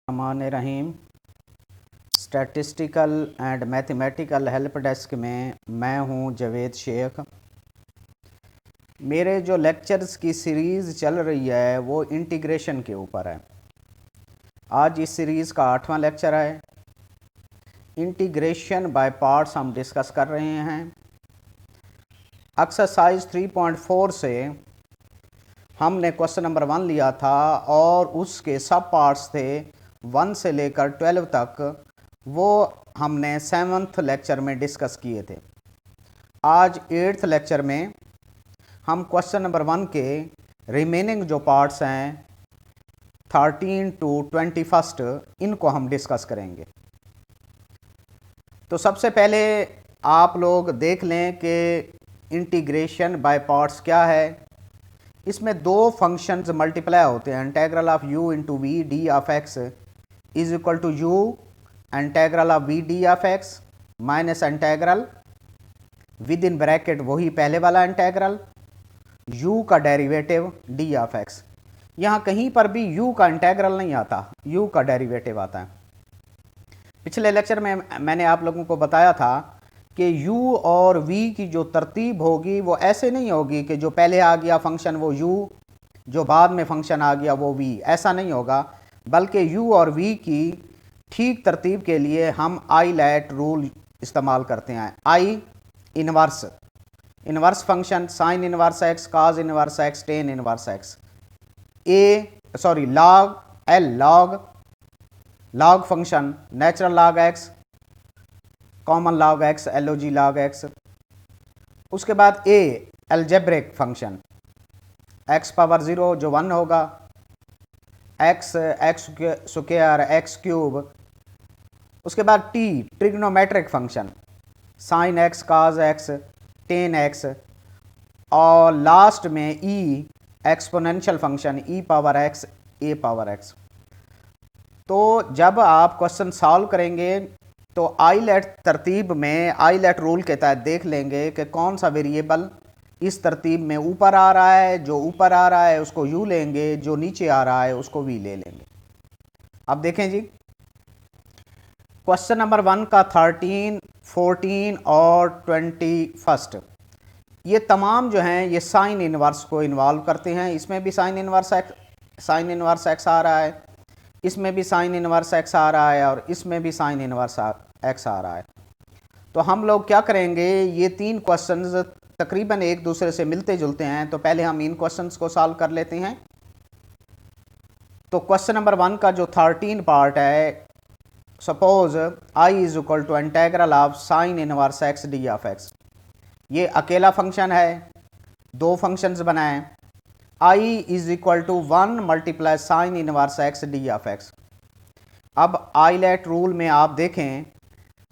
Rahim statistical and mathematical help desk में मैं हूं जावेद शेख। मेरे जो लेक्चर्स की सीरीज़ चल रही है वो इंटीग्रेशन के ऊपर है। आज इस सीरीज़ का 8वां लेक्चर है। इंटीग्रेशन बाय पार्ट्स हम डिस्कस कर रहे हैं। एक्सरसाइज 3.4 से हमने क्वेश्चन नंबर 1 लिया था और उसके सब पार्ट्स थे 1 से लेकर 12 तक। वो हमने 7th लेक्चर में डिस्कस किए थे। आज 8th लेक्चर में हम क्वेश्चन नंबर 1 के रिमेनिंग जो पार्ट्स हैं 13 to 21 इनको हम डिस्कस करेंगे। तो सबसे पहले आप लोग देख लें कि इंटीग्रेशन बाय पार्ट्स क्या है। इसमें दो फंक्शंस मल्टीप्लाई होते हैं, integral of u into v d of x is equal to u integral of v d of x minus integral within bracket वही पहले वाला इंटेग्रल u का डेरिवेटिव d ऑफ x। यहाँ कहीं पर भी u का इंटेग्रल नहीं आता, u का डेरिवेटिव आता है। पिछले लेक्चर में मैंने आप लोगों को बताया था कि u और v की जो तरतीब होगी वो ऐसे नहीं होगी कि जो पहले आ गया फंक्शन वो u, जो बाद में फंक्शन आ गया वो v, ऐसा नहीं होगा। बल्कि u और v की ठीक तरतीब के लिए हम आई लेट रूल इस्तेमाल करते हैं। I inverse function sine inverse x, cos inverse x, tan inverse x, log function natural log x, common log x, L O G log x. उसके बाद अलजेब्रिक फंक्शन एक्स पावर 0 जो 1 होगा, एक्स स्क्वायर, एक्स क्यूब। उसके बाद trigonometric function sine x, cos x, ten x, और last में exponential function ई power x, ए power x. तो जब आप क्वेश्चन सॉल्व करेंगे तो आईलेट तरतीब में आईलेट रूल के तहत देख लेंगे कि कौन सा वेरिएबल इस तरतीब में ऊपर आ रहा है। जो ऊपर आ रहा है उसको u लेंगे, जो नीचे आ रहा है उसको v ले लेंगे। अब देखें जी, क्वेश्चन नंबर 1 का 13, 14 और 21 ये तमाम जो हैं ये साइन इनवर्स को इन्वॉल्व करते हैं। इसमें भी साइन इनवर्स एक्स आ रहा है, इसमें भी साइन इनवर्स एक्स आ रहा है और इसमें भी साइन इनवर्स एक्स आ रहा है। तो हम लोग क्या करेंगे, ये तीन क्वेश्चंस तकरीबन एक दूसरे से मिलते जुलते हैं, तो पहले हम इन क्वेश्चंस को सॉल्व कर लेते हैं। तो क्वेश्चन नंबर 1 का जो 13 पार्ट है, suppose I is equal to integral of sine inverse x d of x. ये अकेला फंक्शन है, दो फंक्शंस बनाएं। I is equal to 1 multiply sine inverse x d of x. अब आईलेट रूल में आप देखें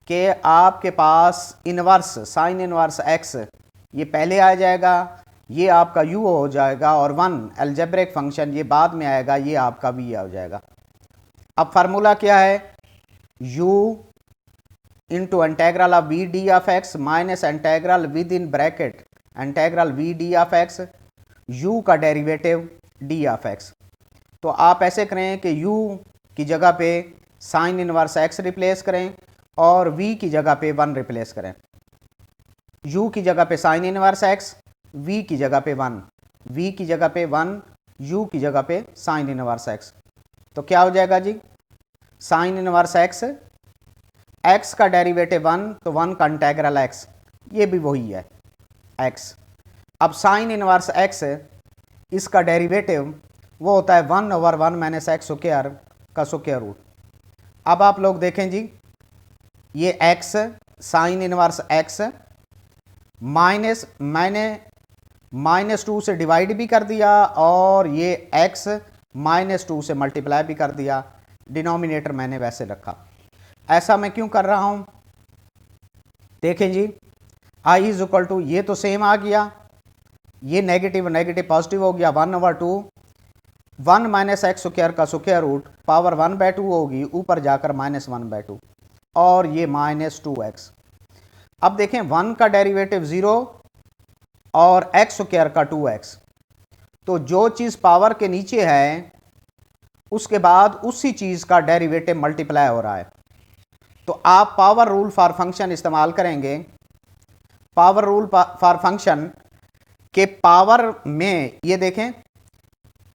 कि आपके पास इनवर्स साइन इनवर्स एक्स ये पहले आ जाएगा, ये आपका u हो जाएगा, और 1 अलजेब्रिक फंक्शन ये बाद में आएगा, ये आपका v आ जाएगा। अब फार्मूला क्या है, u into integral of v d of x minus integral within bracket integral v d of x, u का डेरिवेटिव d ऑफ x। तो आप ऐसे करें कि u की जगह पे साइन इनवर्स x रिप्लेस करें और v की जगह पे 1 रिप्लेस करें। u की जगह पे साइन इनवर्स x, v की जगह पे 1, v की जगह पे 1, u की जगह पे साइन इनवर्स x। तो क्या हो जाएगा जी, साइन इनवर्स x का डेरिवेटिव 1, तो 1 का इंटेग्रल x, ये भी वही है x। अब साइन इनवर्स x इसका डेरिवेटिव वो होता है 1 ओवर 1 माइनस एक्स स्क्वायर का स्क्वायर रूट। अब आप लोग देखें जी, ये x sign inverse x minus, मैंने -2 से डिवाइड भी कर दिया और ये x -2 से मल्टीप्लाई भी कर दिया। डिनोमिनेटर मैंने वैसे रखा। ऐसा मैं क्यों कर रहा हूं, देखें जी, i इज इक्वल टू, ये तो सेम आ गया, ये नेगेटिव नेगेटिव पॉजिटिव हो गया, 1 ओवर 2, 1 माइनस एक्स स्क्वायर का स्क्वायर रूट पावर 1/2 होगी, ऊपर जाकर -1/2, और ये -2x। अब देखें 1 का डेरिवेटिव 0 और एक्स स्क्वायर का 2x। तो जो चीज़ पावर के नीचे है उसके बाद उसी चीज़ का डेरिवेटिव मल्टीप्लाई हो रहा है। तो आप पावर रूल फॉर फंक्शन इस्तेमाल करेंगे। पावर रूल फॉर फंक्शन के पावर में ये देखें,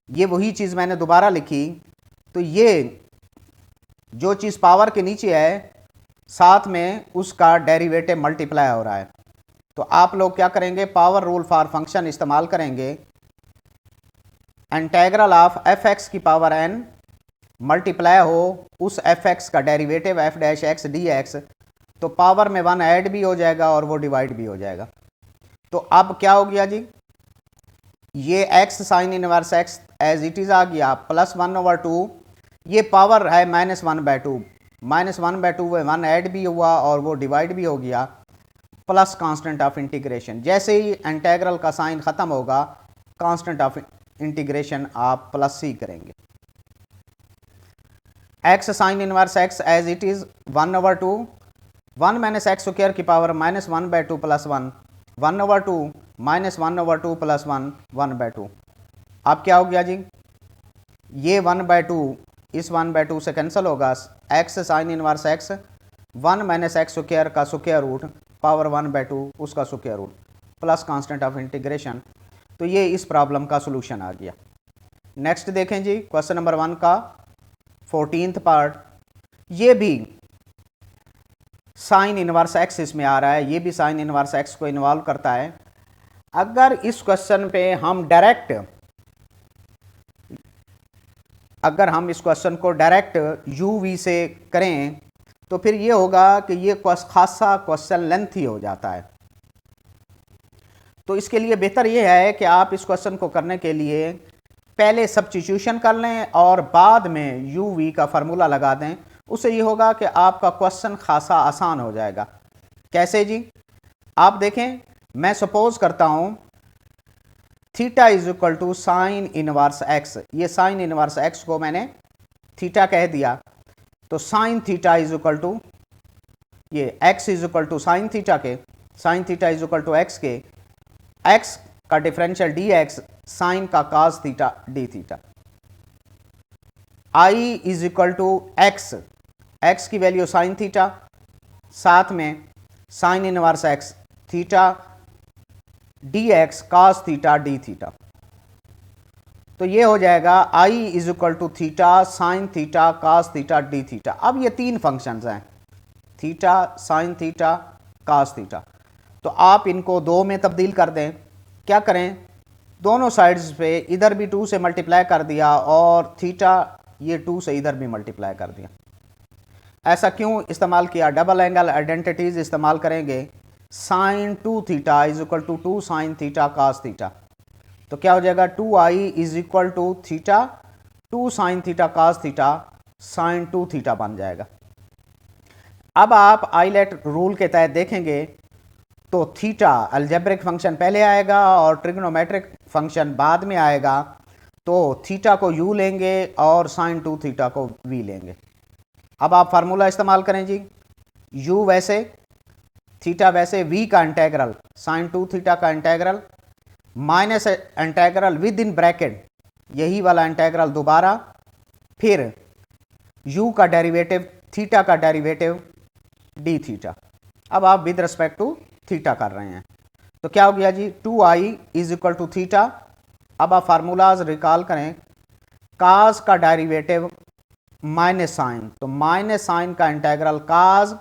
ये वही चीज़ मैंने दोबारा लिखी। तो ये जो चीज़ पावर के नीचे है साथ में उसका डेरिवेटिव मल्टीप्लाई हो रहा है। तो आप लोग क्या करेंगे, पावर रूल फॉर फंक्शन इस्तेमाल करेंगे। इंटीग्रल ऑफ एफ एक्स की पावर एन मल्टीप्लाई हो उस एफ एक्स का derivative F dash x d x, तो पावर में 1 ऐड भी हो जाएगा और वो डिवाइड भी हो जाएगा। तो अब क्या हो गया जी, ये x sine inverse x as it is आ गया प्लस 1/2, ये पावर है -1/2, -1/2 में 1 ऐड भी हुआ और वो डिवाइड भी हो गया, प्लस कांस्टेंट ऑफ इंटीग्रेशन। जैसे ही इंटीग्रल का साइन ख़त्म होगा कांस्टेंट ऑफ इंटीग्रेशन आप प्लस सी करेंगे। X sine inverse x as it is 1/2, 1 minus x square की पावर -1/2 प्लस 1, 1/2 -1/2 प्लस 1, 1/2। अब क्या हो गया जी, ये 1/2 इस 1/2 से कैंसिल होगा, x sine inverse x 1 minus x square का स्क्वायर रूट पावर 1/2 उसका square root plus constant of integration. तो ये इस प्रॉब्लम का सॉल्यूशन आ गया। नेक्स्ट देखें जी, क्वेश्चन नंबर 1 का 14th पार्ट। ये भी साइन इनवर्स एक्स इसमें आ रहा है, ये भी साइन इनवर्स एक्स को इन्वॉल्व करता है। अगर इस क्वेश्चन पे हम डायरेक्ट, अगर हम इस क्वेश्चन को डायरेक्ट यू वी से करें तो फिर ये होगा कि ये खासा क्वेश्चन लेंथी हो जाता है। तो इसके लिए बेहतर ये है कि आप इस क्वेश्चन को करने के लिए पहले सब्स्टिट्यूशन कर लें और बाद में यू वी का फार्मूला लगा दें। उससे ये होगा कि आपका क्वेश्चन खासा आसान हो जाएगा। कैसे जी, आप देखें, मैं सपोज करता हूं theta is equal to sine inverse x, ये साइन इनवर्स एक्स को मैंने थीटा कह दिया। तो sine theta is equal to, ये x is equal to sine theta के, sine theta is equal to x के, एक्स का डिफरेंशियल डी एक्स साइन का cos theta d theta. I is equal to x, x की value sine theta, साथ में sine inverse x theta d x कास theta d theta. तो ये हो जाएगा I is equal to theta sine theta cos theta d theta. अब ये 3 functions हैं, theta sine theta cos theta. तो आप इनको 2 में तब्दील कर दें। क्या करें, दोनों साइड्स पे इधर भी 2 से मल्टीप्लाई कर दिया और थीटा ये 2 से इधर भी मल्टीप्लाई कर दिया। ऐसा क्यों इस्तेमाल किया, डबल एंगल आइडेंटिटीज इस्तेमाल करेंगे। Sine 2 theta is equal to 2 sine theta cos theta. तो क्या हो जाएगा, 2i is equal to theta 2 sine theta cos theta sine 2 theta बन जाएगा। अब आप आइलेट रूल के तहत देखेंगे तो थीटा अलजेब्रिक फंक्शन पहले आएगा और ट्रिग्नोमेट्रिक फंक्शन बाद में आएगा। तो थीटा को u लेंगे और साइन 2 थीटा को v लेंगे। अब आप फार्मूला इस्तेमाल करें जी, u वैसे, थीटा वैसे, v का इंटेग्रल साइन 2 थीटा का integral minus integral within bracket यही वाला इंटेग्रल दोबारा, फिर u का डेरिवेटिव थीटा का डेरिवेटिव डी थीटा। अब आप विद रिस्पेक्ट टू थीटा कर रहे हैं। तो क्या हो गया जी, 2i is equal to theta. अब आप फार्मूलाज रिकॉल करें, काज का डेरिवेटिव माइनस साइन, तो माइनस साइन का इंटेग्रल काज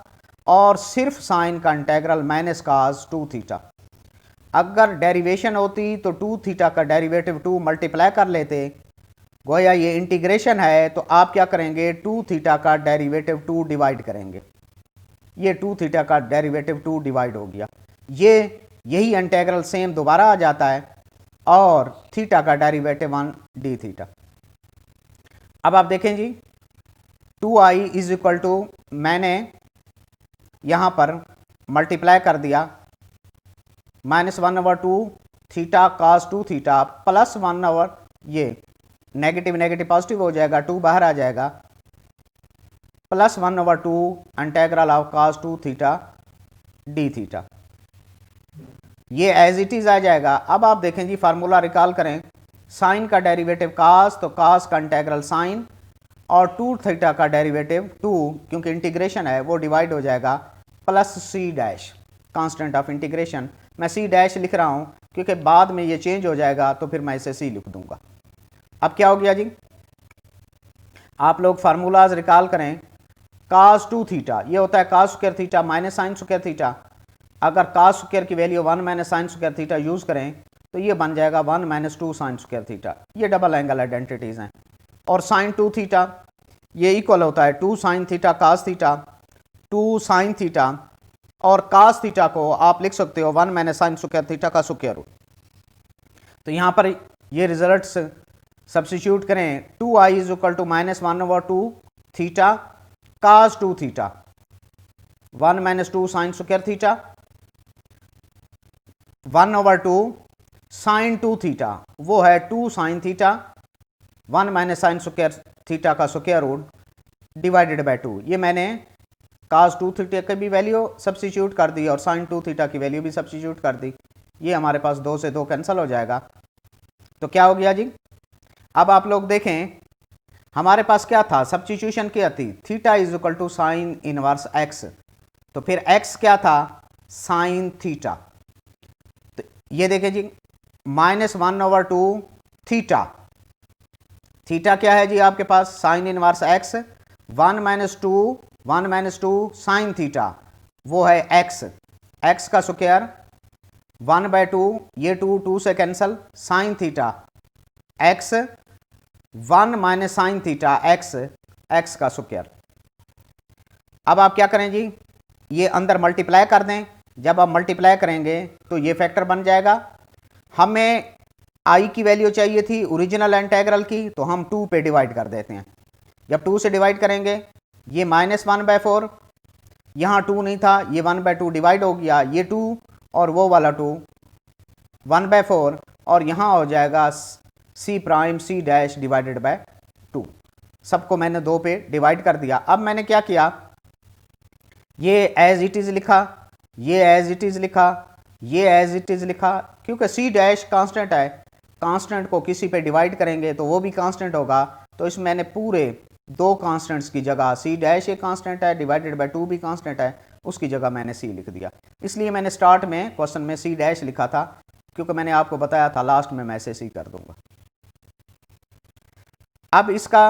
और सिर्फ साइन का इंटेग्रल माइनस काज 2 थीटा। अगर डेरिवेशन होती तो 2 थीटा का डेरिवेटिव 2 मल्टीप्लाई कर लेते, गोया ये इंटीग्रेशन है तो आप क्या करेंगे, 2 थीटा का डेरिवेटिव 2 डिवाइड करेंगे। ये 2 थीटा का डेरिवेटिव 2 डिवाइड हो गया, ये यही इंटीग्रल सेम दोबारा आ जाता है और थीटा का डेरिवेटिव 1 डी थीटा। अब आप देखें जी, 2i इज इक्वल टू, मैंने यहाँ पर मल्टीप्लाई कर दिया -1/2 थीटा कास 2 थीटा प्लस 1/, ये नेगेटिव नेगेटिव पॉजिटिव हो जाएगा, 2 बाहर आ जाएगा, plus 1/2 integral of cos 2 theta d theta. ये एज इट इज आ जाएगा। अब आप देखें जी, फार्मूला रिकॉल करें, साइन का डेरिवेटिव कास, तो कास का इंटेग्रल साइन और 2 थीटा का डेरिवेटिव 2, क्योंकि इंटीग्रेशन है वो डिवाइड हो जाएगा plus c dash, constant of integration. मैं सी डैश लिख रहा हूँ क्योंकि बाद में ये चेंज हो जाएगा तो फिर मैं इसे सी लिख दूंगा। अब क्या हो गया जी, आप लोग फार्मूलाज रिकॉल करें। cos 2 थीटा ये होता है cos square theta minus sine square theta. अगर cos स्क्वायर की value 1 minus sine square theta use करें तो ये बन जाएगा 1 माइनस 2 साइन स्क्वायर थीटा। ये डबल एंगल आइडेंटिटीज हैं। और साइन 2 थीटा ये इक्वल होता है 2 sine theta cos theta, 2 sine theta, और cos थीटा को आप लिख सकते हो 1 माइनस साइन स्क्वायर थीटा का स्क्वायर रूट। तो यहाँ पर ये रिजल्ट्स सब्स्टिट्यूट करें, 2i is equal to minus 1/2 theta cos 2 theta, 1 minus 2 sine square theta, 1/2 sine 2 theta वो है 2 sine theta, 1 minus sine square theta का स्क्वायर रूट डिवाइडेड बाय 2। ये मैंने cos 2 थीटा की भी वैल्यू सब्स्टिट्यूट कर दी और साइन 2 थीटा की वैल्यू भी सब्स्टिट्यूट कर दी। ये हमारे पास 2 से 2 कैंसिल हो जाएगा। तो क्या हो गया जी, अब आप लोग देखें हमारे पास क्या था, सब्स्टिट्यूशन क्या थी, theta is equal to sine inverse x. तो फिर एक्स क्या था, साइन थीटा। तो ये देखिए जी माइनस 1/2 थीटा, थीटा क्या है जी आपके पास, sine inverse x, 1 minus 2 sine theta वो है एक्स, एक्स का स्क्वायर 1/2, ये 2 से cancel, sine theta x, 1 minus sine theta x, x का स्क्वायर। अब आप क्या करें जी, ये अंदर मल्टीप्लाई कर दें। जब आप मल्टीप्लाई करेंगे तो ये फैक्टर बन जाएगा। हमें आई की वैल्यू चाहिए थी ओरिजिनल इंटीग्रल की, तो हम 2 पे डिवाइड कर देते हैं। जब 2 से डिवाइड करेंगे ये माइनस 1/4, यहाँ 2 नहीं था, ये 1/2 डिवाइड हो गया, ये 2 और वो वाला 2 1/4, और यहाँ हो जाएगा C prime C dash divided by 2। सबको मैंने 2 पे डिवाइड कर दिया। अब मैंने क्या किया, ये एज इट इज लिखा, ये एज इट इज लिखा, ये एज इट इज लिखा, क्योंकि सी डैश कांस्टेंट है, कांस्टेंट को किसी पे डिवाइड करेंगे तो वो भी कांस्टेंट होगा। तो इसमें मैंने पूरे 2 कांस्टेंट्स की जगह सी डैश ये कांस्टेंट है, डिवाइडेड बाय 2 भी कांस्टेंट है, उसकी जगह मैंने सी लिख दिया। इसलिए मैंने स्टार्ट में क्वेश्चन में सी डैश लिखा था, क्योंकि मैंने आपको बताया था लास्ट में मैं ऐसे सी कर दूंगा। अब इसका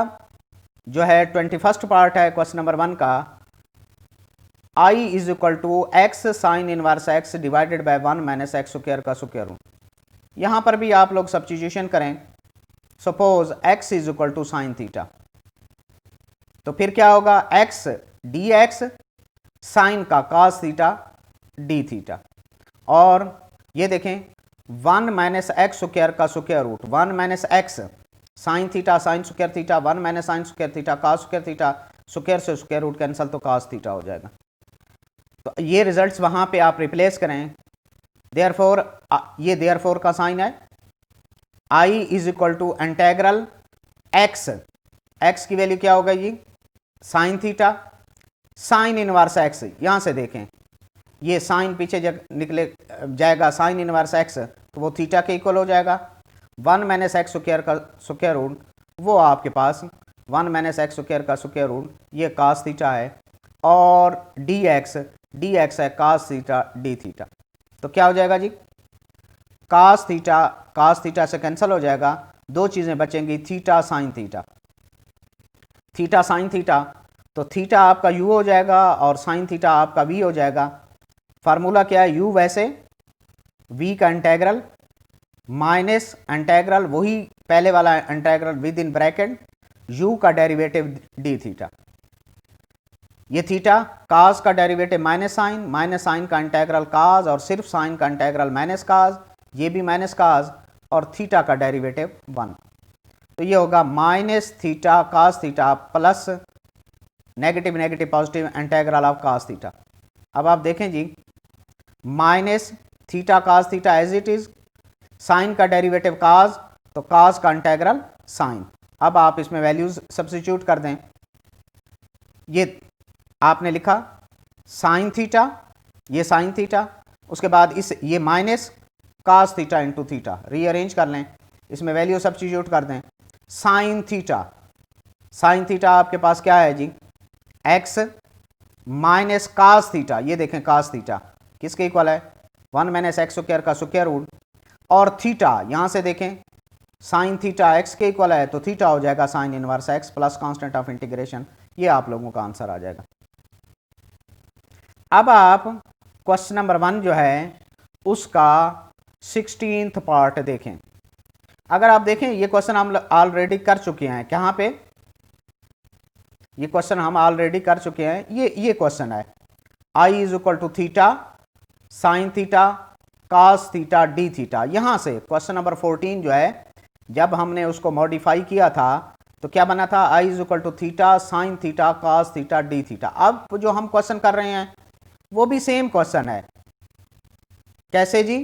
जो है 21st पार्ट है क्वेश्चन नंबर 1 का, i is equal to x sine inverse x divided by 1 minus x square का स्क्वायर रूट। यहां पर भी आप लोग सब्स्टिट्यूशन करें। Suppose x is equal to sine theta, तो फिर क्या होगा, x dx साइन का cos थीटा डी थीटा, और ये देखें 1 माइनस एक्स स्क्वायर का square root, 1 minus x sine theta sine square theta, 1 minus sine square theta cos square theta, square से स्क्वायर रूट कैंसिल तो cos थीटा हो जाएगा। तो ये रिजल्ट्स वहां पे आप रिप्लेस करें। देयरफॉर ये देयरफॉर का साइन है, i is equal to integral x, x की वैल्यू क्या होगा जी, sine theta, sine inverse x, यहां से देखें ये साइन पीछे निकले जाएगा, साइन इनवर्स x तो वो थीटा के इक्वल हो जाएगा। 1 माइनस एक्स स्क्वायर का स्क्वायर रूट वो आपके पास 1 माइनस एक्स स्क्वायर का स्क्वायर रूट ये cos थीटा है, और dx है cos थीटा डी थीटा। तो क्या हो जाएगा जी, cos थीटा से कैंसिल हो जाएगा, 2 चीज़ें बचेंगी, theta sine theta, theta sine theta, तो थीटा आपका u हो जाएगा और साइन थीटा आपका v हो जाएगा। फार्मूला क्या है, u वैसे v का इंटीग्रल माइनस इंटीग्रल वही पहले वाला integral with in bracket u का डेरिवेटिव डी थीटा, ये थीटा cos का डेरिवेटिव माइनस साइन का इंटीग्रल cos, और सिर्फ साइन का इंटीग्रल माइनस cos, ये भी माइनस cos, और थीटा का डेरिवेटिव 1। तो ये होगा minus theta cos theta plus negative negative positive integral of cos theta. अब आप देखें जी, minus theta cos theta as it is, sine का डेरिवेटिव cos, तो cos का इंटीग्रल साइन। अब आप इसमें वैल्यूज सब्स्टिट्यूट कर दें, ये आपने लिखा साइन थीटा, ये साइन थीटा, उसके बाद इस ये minus cos theta into theta, rearrange कर लें, इसमें वैल्यू सब्स्टिट्यूट कर दें, साइन थीटा साइन थीटा आपके पास क्या है जी, एक्स माइनस कास थीटा, ये देखें कास थीटा किसके इक्वल है, 1 माइनस एक्स स्क्वायर का स्क्वायर रूट, और थीटा यहां से देखें साइन थीटा एक्स के इक्वल है तो थीटा हो जाएगा sign inverse x plus constant of integration. ये आप लोगों का आंसर आ जाएगा। अब आप क्वेश्चन नंबर 1 जो है उसका 16th पार्ट देखें। अगर आप देखें ये क्वेश्चन हम ऑलरेडी कर चुके हैं, कहाँ पे, ये क्वेश्चन हम ऑलरेडी कर चुके हैं। ये क्वेश्चन है I is equal to theta sine theta cos theta d theta. यहां से क्वेश्चन नंबर 14 जो है जब हमने उसको मॉडिफाई किया था तो क्या बना था, I is equal to theta sine theta cos theta d theta. अब जो हम क्वेश्चन कर रहे हैं वो भी सेम क्वेश्चन है। कैसे जी,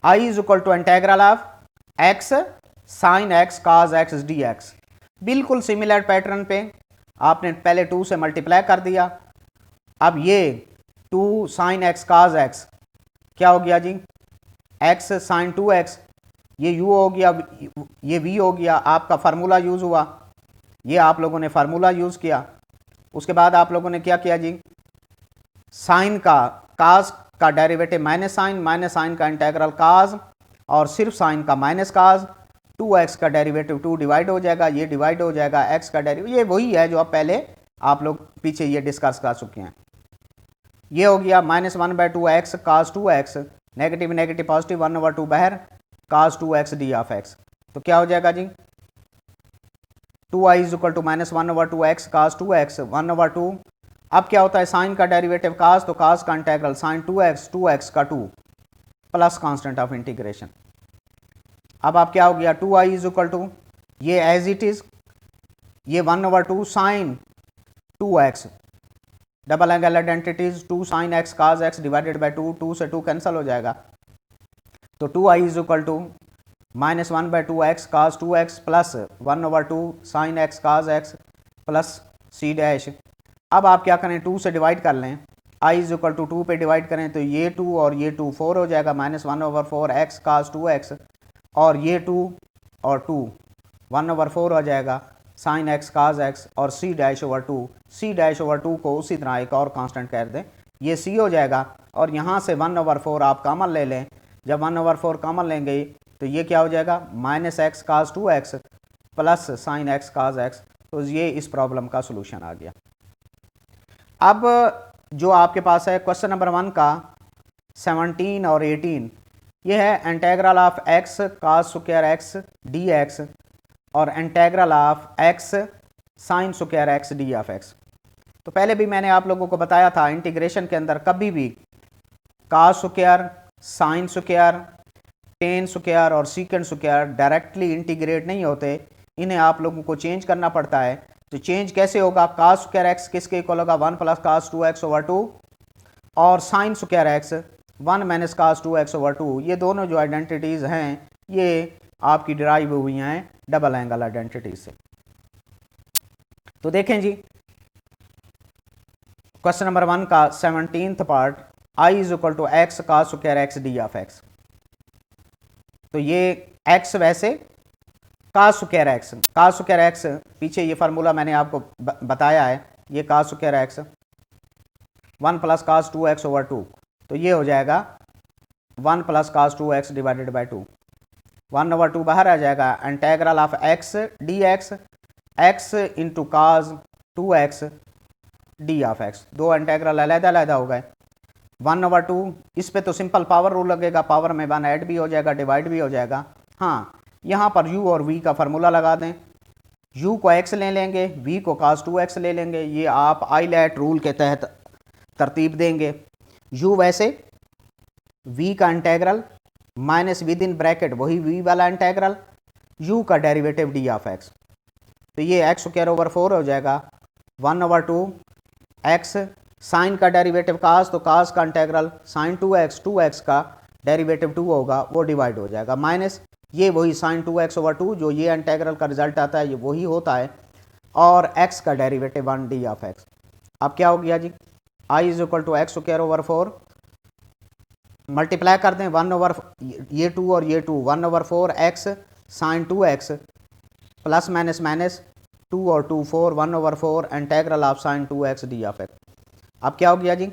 I is equal to integral of x sine x cos x d x. बिल्कुल सिमिलर पैटर्न पे आपने पहले 2 से मल्टीप्लाई कर दिया। अब ये 2 साइन एक्स काज एक्स क्या हो गया जी, एक्स साइन 2x, ये u हो गया, ये v हो गया, आपका फार्मूला यूज हुआ, ये आप लोगों ने फार्मूला यूज किया। उसके बाद आप लोगों ने क्या किया जी, साइन का काज का डेरिवेटिव माइनस साइन का इंटेग्रल काज, और सिर्फ साइन का माइनस काज, 2x का डेरिवेटिव 2 डिवाइड हो जाएगा, ये डिवाइड हो जाएगा, x का डेरिवेटिव, ये वही है जो आप पहले आप लोग पीछे ये डिस्कस कर चुके हैं। ये हो गया -1/2x cos 2x, negative negative positive 1/2 बाहर काज 2x डी ऑफ x। तो क्या हो जाएगा जी, 2i is equal to -1/2x cos 2x 1/2। अब क्या होता है, साइन का डेरिवेटिव काज, तो काज का इंटेग्रल साइन 2x का 2 प्लस कांस्टेंट ऑफ इंटीग्रेशन। अब आप क्या हो गया, 2i इज इक्वल टू ये एज इट इज, ये 1/2 sine 2x, double angle identities 2 sine x cos x divided by 2, 2 से 2 कैंसिल हो जाएगा। तो 2i is equal to -1/2x cos 2x plus 1/2 sine x cos x plus c dash. अब आप क्या करें, 2 से डिवाइड कर लें, i इज इक्वल टू 2 पे डिवाइड करें तो ये 2 और ये 2 4 हो जाएगा, -1/4 x काज 2x, और ये 2 और 2 1/4 हो जाएगा साइन एक्स काज एक्स, और c डैश ओवर 2 को उसी तरह एक और कांस्टेंट कर दें, ये c हो जाएगा, और यहाँ से 1/4 आप कॉमन ले लें। जब 1/4 कॉमन लेंगे तो ये क्या हो जाएगा, -x काज 2x plus sign x cos x. तो ये इस प्रॉब्लम का सोल्यूशन आ गया। अब जो आपके पास है क्वेश्चन नंबर 1 का 17 और 18, ये है integral of x cause square x dx और integral of x sine square x d of x। तो पहले भी मैंने आप लोगों को बताया था, इंटीग्रेशन के अंदर कभी भी cos square, sine square, tan square और सीकेंड स्क्वायर डायरेक्टली इंटीग्रेट नहीं होते, इन्हें आप लोगों को चेंज करना पड़ता है। तो चेंज कैसे होगा, काज स्क्वायर एक्स किसके इक्वल होगा, 1 प्लस काज 2x ओवर 2, और साइन स्क्वायर एक्स 1 माइनस काज 2x ओवर 2। ये दोनों जो आइडेंटिटीज़ हैं ये आपकी डिराइव हुई हैं डबल एंगल आइडेंटिटीज से। तो देखें जी क्वेश्चन नंबर 1 का 17th part, i is equal to x cos square x d of x. तो ये x वैसे काज स्क्वायर एक्स, पीछे ये फार्मूला मैंने आपको बताया है, ये cos square x 1 plus cos 2x over 2, तो ये हो जाएगा 1 plus cos 2x divided by 2, 1/2 बाहर आ जाएगा, integral of x dx, x into cause 2x d of x। दो इंटेग्रल अलग-अलग हो गए, 1/2, इस पे तो सिंपल पावर रूल लगेगा, पावर में 1 ऐड भी हो जाएगा, डिवाइड भी हो जाएगा। हाँ, यहाँ पर u और v का फार्मूला लगा दें, u को x ले लेंगे, v को cos 2x ले लेंगे, ये आप आइलैट रूल के तहत तरतीब देंगे। u वैसे v का integral minus with in bracket वही v वाला इंटेग्रल, u का डेरिवेटिव d ऑफ x, तो ये x स्क्वायर ओवर 4 हो जाएगा, 1/2 x, साइन का डेरिवेटिव काज, तो काज का इंटेग्रल साइन 2x का डेरिवेटिव 2 होगा, वो डिवाइड हो जाएगा, माइनस ये वही साइन 2x ओवर 2 जो ये इंटेग्रल का रिजल्ट आता है ये वही होता है, और x का डेरिवेटिव 1 डी ऑफ x। अब क्या हो गया जी, i is equal to x square over 4, multiply कर दें 1 ओवर ये 2 और ये 2, 1/4 x sine 2x plus minus minus 2 और 2 4 1/4 integral of sine 2x d of x. अब क्या हो गया जी,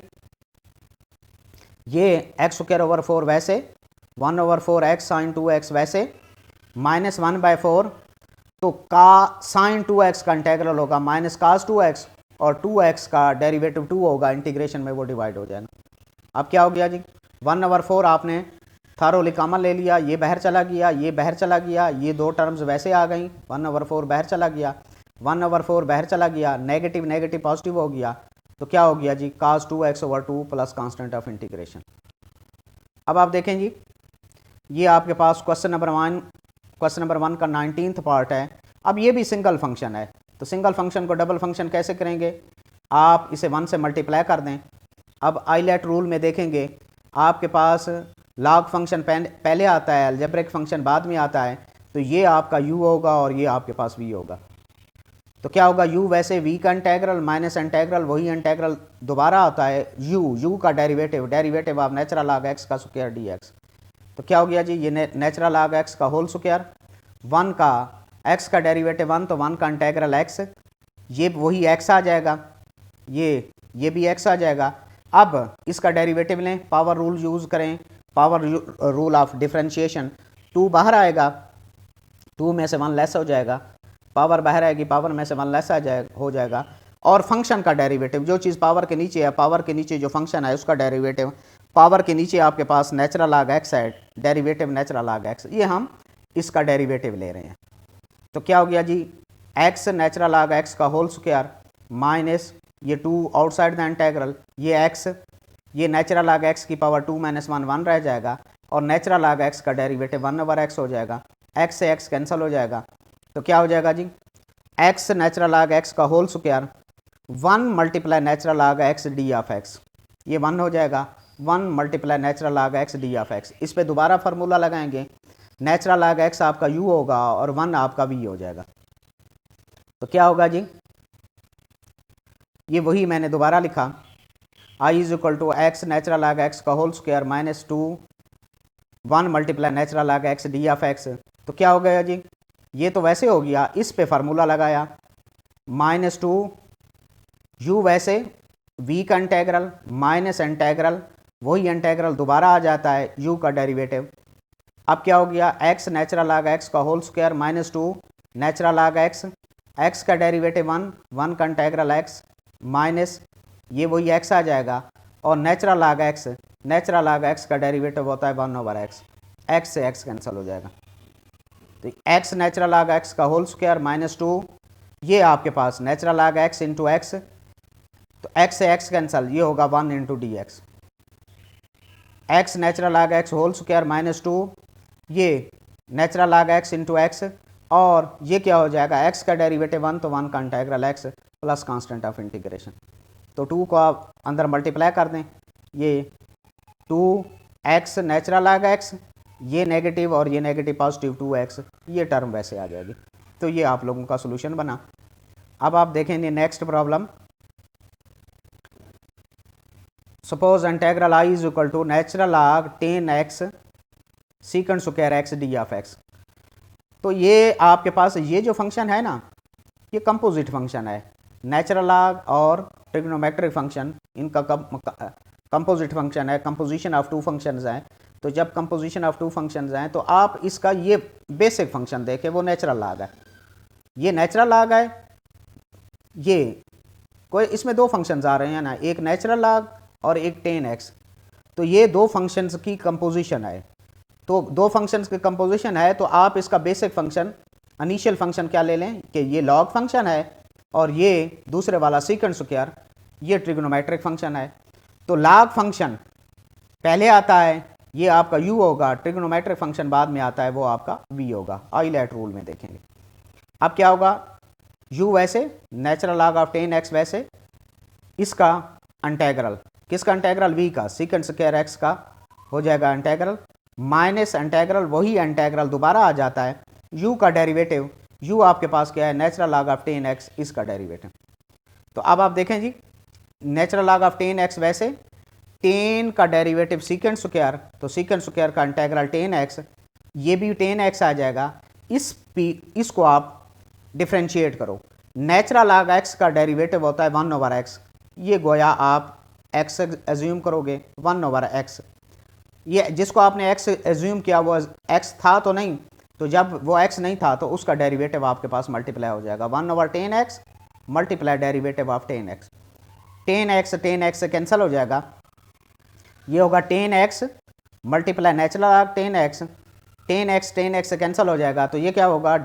ये x²/4 वैसे 1/4 x साइन 2x वैसे -1/4, तो का साइन 2x का इंटीग्रल होगा माइनस कास 2x और 2x का डेरिवेटिव 2 होगा, इंटीग्रेशन में वो डिवाइड हो जाएगा। अब क्या हो गया जी, 1/4 आपने थारोली कॉमन ले लिया, ये बाहर चला गया, ये बाहर चला गया, ये दो टर्म्स वैसे आ गई, 1/4 बाहर चला गया, 1/4 बाहर चला गया, नेगेटिव नेगेटिव पॉजिटिव हो गया, तो क्या हो गया जी, cos 2x/2 plus constant of integration. अब आप देखें जी, ये आपके पास क्वेश्चन नंबर 1 का 19th पार्ट है। अब ये भी सिंगल फंक्शन है, तो सिंगल फंक्शन को डबल फंक्शन कैसे करेंगे, आप इसे 1 से मल्टीप्लाई कर दें। अब आइलेट रूल में देखेंगे, आपके पास लॉग फंक्शन पहले आता है, अलजेब्रिक फंक्शन बाद में आता है, तो ये आपका u होगा और ये आपके पास v होगा। तो क्या होगा, u वैसे v का इंटीग्रल माइनस इंटीग्रल वही इंटीग्रल दोबारा आता है, u का derivative of natural log x का स्क्वायर dx। तो क्या हो गया जी, ये नेचुरल लॉग x का होल स्क्वायर, 1 का x का डेरिवेटिव 1, तो 1 का इंटीग्रल x, ये वही x आ जाएगा, ये भी x आ जाएगा। अब इसका डेरिवेटिव लें, पावर रूल यूज़ करें, पावर रूल ऑफ डिफरेंशिएशन, 2 बाहर आएगा, 2 में से 1 लेस हो जाएगा, पावर बाहर आएगी, पावर में से 1 लेस हो जाएगा, और फंक्शन का डेरिवेटिव, जो चीज़ पावर के नीचे है, पावर के नीचे जो फंक्शन है उसका डेरिवेटिव, पावर के नीचे आपके पास नेचुरल लॉग x है, डेरिवेटिव नेचुरल लॉग x, ये हम इसका डेरिवेटिव ले रहे हैं। तो क्या हो गया जी, x नेचुरल लॉग x का होल स्क्वायर माइनस ये 2 आउटसाइड द इंटीग्रल, ये x, ये नेचुरल लॉग x की पावर 2 - 1 1 रह जाएगा, और नेचुरल लॉग x का डेरिवेटिव 1/x हो जाएगा, x से x कैंसिल हो जाएगा। तो क्या हो जाएगा जी, x नेचुरल लॉग x का whole square 1 × natural log x d of x, ये 1 हो जाएगा, 1 × natural log x d of x। इस पे दोबारा फार्मूला लगाएंगे, नेचुरल लॉग x आपका u होगा और 1 आपका v हो जाएगा। तो क्या होगा जी, ये वही मैंने दोबारा लिखा, i = x natural log x का whole square -2 1 × natural log x d of x। तो क्या हो गया जी, ये तो वैसे हो गया, इस पे फार्मूला लगाया, -2 u वैसे v का इंटीग्रल माइनस इंटीग्रल वही इंटीग्रल दोबारा आ जाता है, u का डेरिवेटिव। अब क्या हो गया, x नेचुरल लॉग x का whole square -2 natural log x का डेरिवेटिव 1 का इंटीग्रल x माइनस ये वही x आ जाएगा, और नेचुरल लॉग x का डेरिवेटिव होता है 1/x, x से x कैंसिल हो जाएगा। तो x नेचुरल लॉग x का होल स्क्वायर -2, ये आपके पास natural log x into x, तो x से x कैंसिल, ये होगा 1 × dx, x natural log x whole square -2, ये natural log x into x, और ये क्या हो जाएगा, x का डेरिवेटिव 1, तो 1 का integral x plus constant of integration. तो 2 को आप अंदर मल्टीप्लाई कर दें, ये 2x नेचुरल लॉग x, ये नेगेटिव और ये नेगेटिव पॉजिटिव 2x, ये टर्म वैसे आ जाएगी। तो ये आप लोगों का सोल्यूशन बना। अब आप देखेंगे next problem, suppose integral i = natural log 10x secant square x d of x। तो ये आपके पास ये जो फंक्शन है ना, ये कंपोजिट फंक्शन है, नेचुरल लॉग और ट्रिग्नोमेट्रिक फंक्शन इनका कंपोजिट फंक्शन है, कंपोजिशन ऑफ 2 फंक्शंस हैं। तो जब कंपोजिशन ऑफ 2 फंक्शंस हैं, तो आप इसका ये बेसिक फंक्शन देखें, वो नेचुरल लॉग है, ये नेचुरल लॉग है, ये कोई इसमें 2 फंक्शंस आ रहे हैं ना, एक नेचुरल लॉग और एक 10x, तो ये 2 फंक्शंस की कंपोजिशन है। तो 2 फंक्शंस की कंपोजिशन है, तो आप इसका बेसिक फंक्शन इनिशियल फंक्शन क्या ले लें कि ये लॉग फंक्शन है, और ये दूसरे वाला सीकेंट स्क्वायर ये ट्रिग्नोमेट्रिक फंक्शन है। तो लॉग फंक्शन पहले आता है, ये आपका u होगा, ट्रिग्नोमेट्रिक फंक्शन बाद में आता है, वो आपका v होगा। आइलेट रूल में देखेंगे। अब क्या होगा, u वैसे नेचुरल लॉग ऑफ 10x वैसे, इसका इंटीग्रल, किसका इंटीग्रल, v का, सीकेंट स्क्वायर x का हो जाएगा इंटीग्रल, माइनस इंटीग्रल वही इंटीग्रल दोबारा आ जाता है, u का डेरिवेटिव, u आपके पास क्या है, नेचुरल लॉग ऑफ 10x, इसका डेरिवेटिव। तो अब आप देखें जी, नेचुरल लॉग ऑफ 10x वैसे 10 का डेरिवेटिव सीकेंट स्क्वायर, तो सीकेंट स्क्वायर का इंटीग्रल 10x, ये भी 10x आ जाएगा, इसको आप डिफ्रेंशिएट करो। नेचुरल लॉग एक्स का डेरिवेटिव होता है 1/x, ये गोया आप x एज्यूम करोगे 1/x। ये जिसको आपने x एज्यूम किया वो x था तो नहीं, तो जब वो x नहीं था तो उसका डेरिवेटिव आपके पास मल्टीप्लाई हो जाएगा 1/10x multiply derivative of 10x। 10x से कैंसिल हो जाएगा, ये होगा 10x multiply natural log 10x, 10x से कैंसिल हो जाएगा, तो ये क्या होगा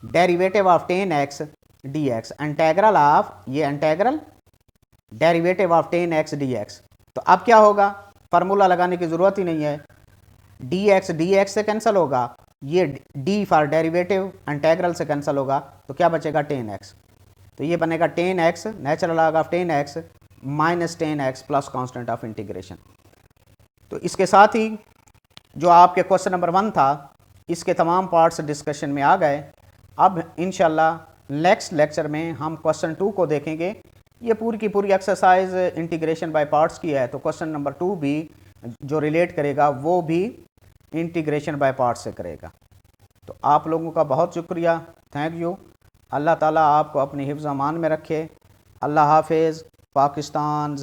derivative of 10x dx, integral of, ये integral derivative of 10x dx। तो अब क्या होगा, फार्मूला लगाने की ज़रूरत ही नहीं है, dx से कैंसिल होगा, ये d फॉर डेरिवेटिव इंटेग्रल से कैंसिल होगा, तो क्या बचेगा 10x। तो ये बनेगा 10x natural log of 10x minus 10x plus constant of integration. तो इसके साथ ही जो आपके क्वेश्चन नंबर 1 था, इसके तमाम पार्ट्स डिस्कशन में आ गए। अब इंशाल्लाह नेक्स्ट लेक्चर में हम क्वेश्चन 2 को देखेंगे। ये पूरी की पूरी एक्सरसाइज इंटीग्रेशन बाय पार्ट्स की है, तो क्वेश्चन नंबर 2 भी जो रिलेट करेगा वो भी इंटीग्रेशन बाय पार्ट्स से करेगा। तो आप लोगों का बहुत शुक्रिया, थैंक यू। अल्लाह ताला आपको अपनी हिफ्ज़ अमान में रखे। अल्लाह हाफिज़। पाकिस्तान।